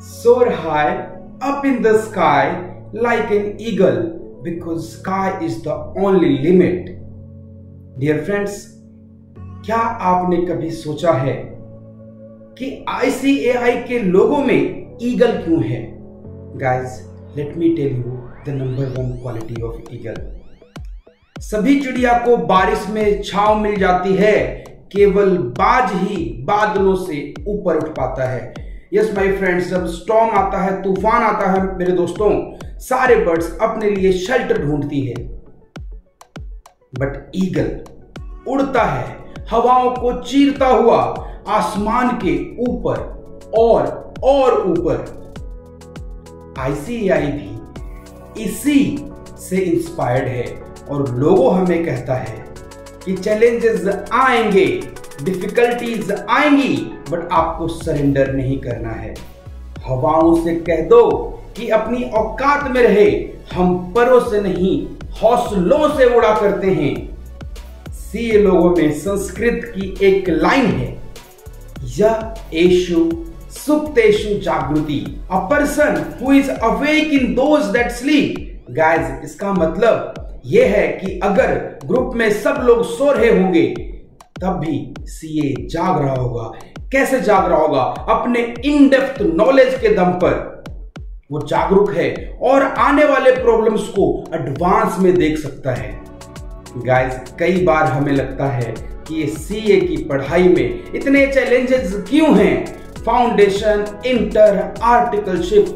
soar high up in the sky like an eagle because sky is the only limit. Dear friends, क्या आपने कभी सोचा है कि ICAI के लोगों में ईगल क्यों है? Guys, let me tell you the number one quality of eagle. सभी चिड़िया को बारिश में छांव मिल जाती है, केवल बाज ही बादलों से ऊपर उठ पाता है. यस माय फ्रेंड्स, जब स्टॉर्म आता है, तूफान आता है मेरे दोस्तों, सारे बर्ड्स अपने लिए शेल्टर ढूंढती है. बट ईगल उड़ता है, हवाओं को चीरता हुआ आसमान के ऊपर और ऊपर. ICAI भी इसी से इंस्पायर्ड है और लोगो हमें कहता है कि चैलेंजेस आएंगे, डिफिकल्टीज आएंगी, बट आपको सरेंडर नहीं करना है. हवाओं से कह दो कि अपनी औकात में रहे, हम परों से नहीं हौसलों से उड़ा करते हैं. सीए लोगों में संस्कृत की एक लाइन है, यह एषु सुप्तेषु जागृति, a person who is awake in those that sleep. Guys, इसका मतलब यह है कि अगर ग्रुप में सब लोग सो रहे होंगे तब भी सीए जाग रहा होगा. कैसे जाग रहा होगा? अपने इन डेप्थ नॉलेज के दम पर वो जागरूक है और आने वाले प्रॉब्लम्स को एडवांस में देख सकता है. गाइस, कई बार हमें लगता है कि ये सीए की पढ़ाई में इतने चैलेंजेस क्यों हैं? Foundation, inter, articleship,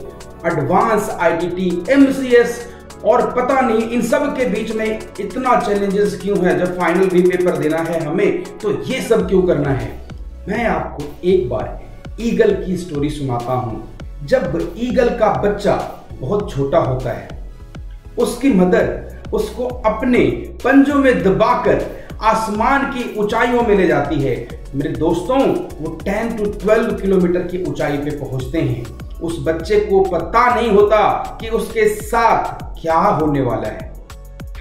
advance ITT, MCS और पता नहीं इन सब के बीच में इतना चैलेंजेस क्यों है. जब फाइनल भी पेपर देना है हमें, तो ये सब क्यों करना है? मैं आपको एक बार ईगल की स्टोरी सुनाता हूं. जब ईगल का बच्चा बहुत छोटा होता है, उसकी मदर उसको अपने पंजों में दबाकर आसमान की ऊंचाइयों में ले जाती है. मेरे दोस्तों, वो 10 to 12 किलोमीटर की ऊंचाई पे पहुंचते हैं. उस बच्चे को पता नहीं होता कि उसके साथ क्या होने वाला है.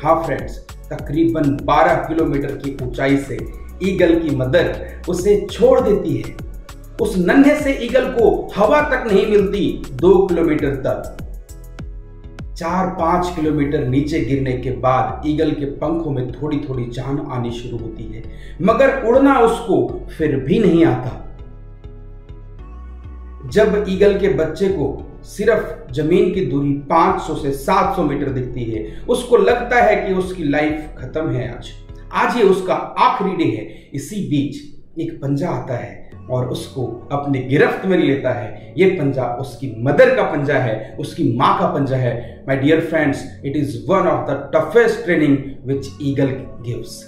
हाँ फ्रेंड्स, तकरीबन 12 किलोमीटर की ऊंचाई से ईगल की मदर उसे छोड़ देती है. उस नन्हे से ईगल को हवा तक नहीं मिलती 2 किलोमीटर तक. 4-5 किलोमीटर नीचे गिरने के बाद ईगल के पंखों में थोड़ी थोड़ी जान आनी शुरू होती है, मगर उड़ना उसको फिर भी नहीं आता. जब ईगल के बच्चे को सिर्फ जमीन की दूरी 500 से 700 मीटर दिखती है, उसको लगता है कि उसकी लाइफ खत्म है. आज ये उसका आखिरी डे है. इसी बीच एक पंजा आता है और उसको अपने गिरफ्त में लेता है. ये पंजा उसकी मदर का पंजा है, उसकी माँ का पंजा है. My dear friends, it is one of the toughest training which eagle gives.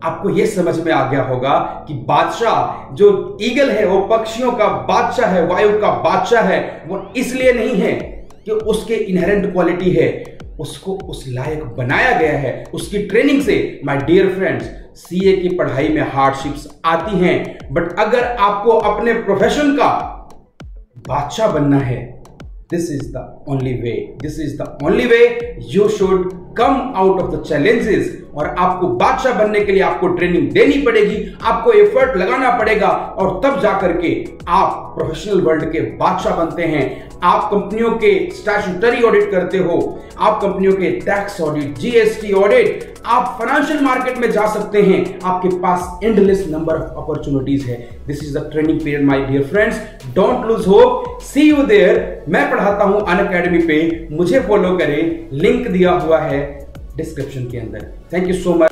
आपको यह समझ में आ गया होगा कि बादशाह जो ईगल है वो पक्षियों का बादशाह है, वायु का बादशाह है. वो इसलिए नहीं है कि उसके इनहेरेंट क्वालिटी है, उसको उस लायक बनाया गया है उसकी ट्रेनिंग से. माय डियर फ्रेंड्स, सीए की पढ़ाई में हार्डशिप्स आती हैं, बट अगर आपको अपने प्रोफेशन का बादशाह बनना है, this is the only way you should come out of the challenges. और आपको बादशाह बनने के लिए आपको ट्रेनिंग देनी पड़ेगी, आपको एफर्ट लगाना पड़ेगा, और तब जाकर के आप प्रोफेशनल वर्ल्ड के बादशाह बनते हैं. आप कंपनियों के स्टैट्यूटरी ऑडिट करते हो, आप कंपनियों के टैक्स ऑडिट, GST ऑडिट, आप फाइनेंशियल मार्केट में जा सकते हैं. आपके पास एंडलेस नंबर ऑफ अपॉर्चुनिटीज है. This is the training period my dear friends. Don't lose hope. See you there. मैं पढ़ाता हूं अनअकैडमी पे, मुझे फॉलो करें. लिंक दिया हुआ है डिस्क्रिप्शन के अंदर. Thank you so much.